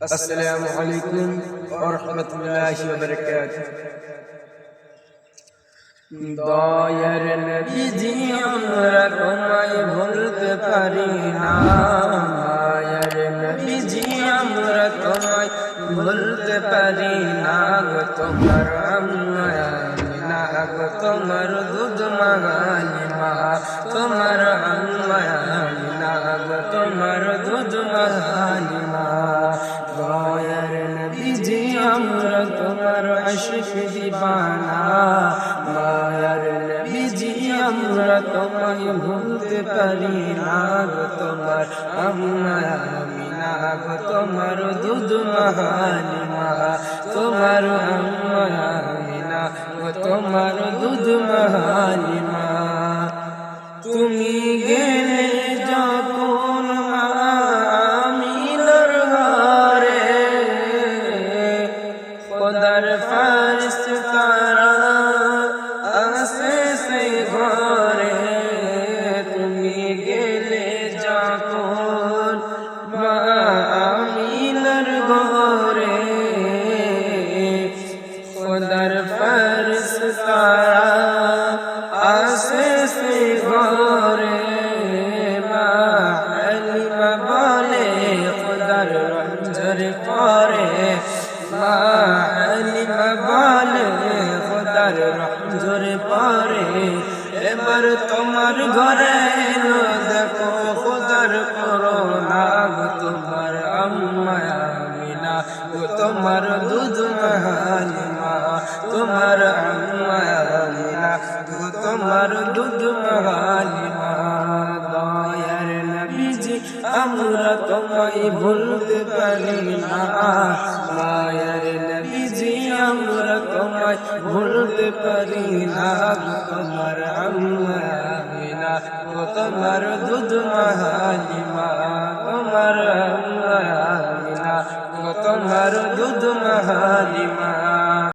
আসসালামু আলাইকুম ওয়া রাহমাতুল্লাহি ওয়া বারাকাতুহু। দয়ার নবীজি আমরা তোমায় ভুলতে পারি না, দয়ার নবীজি আমরা তোমায় ভুলতে পারি না গো। তোমার আম্মা আমিনা গো, তোমার দুধ মা হালিমা, তোমার আম্মা আমিনা গো, তোমার দুধ মা হালিমা। দয়ার নবীজি আমরা তোমার আশিক দিবানা, দয়ার নবীজি আমরা তোমায় ভুলতে পারি না গো। তোমার আম্মা আমিনা গো, তোমার দুধ মা হালিমা, তোমার আম্মা আমিনা গো, তোমার দুধ মা হালিমা। তুমি গেলে যখন মা আমিনার ঘরে, খোদার ফারিস্তারা আসে সেই ঘরে। তুমি গেলে যখন মা আমিনার ঘরে, খোদার ফারিস্তারা আসে সেই ঘরে। মা হালিমা বলে খোদার রঞ্জর করে, মা হালিমা বলে খোদার রঞ্জর পরে। এবার তোমার ঘরে এলো দেখো খোদার করোনা গো। তোমার আম্মা আমিনা গো, তোমার দুধ মা হালিমা, তোমার আম্মা আমিনা গো, তোমার দুধ মা হালিমা। দয়ার নবীজি আমরা তোমায় ভুলতে পারি না, দয়ার নবীজি আমরা তোমায় ভুলতে পারি না গো। তোমার আম্মা আমিনা গো, তোমার দুধ মা হালিমা, তোমার আম্মা আমিনা গো, তোমার দুধ মা হালিমা।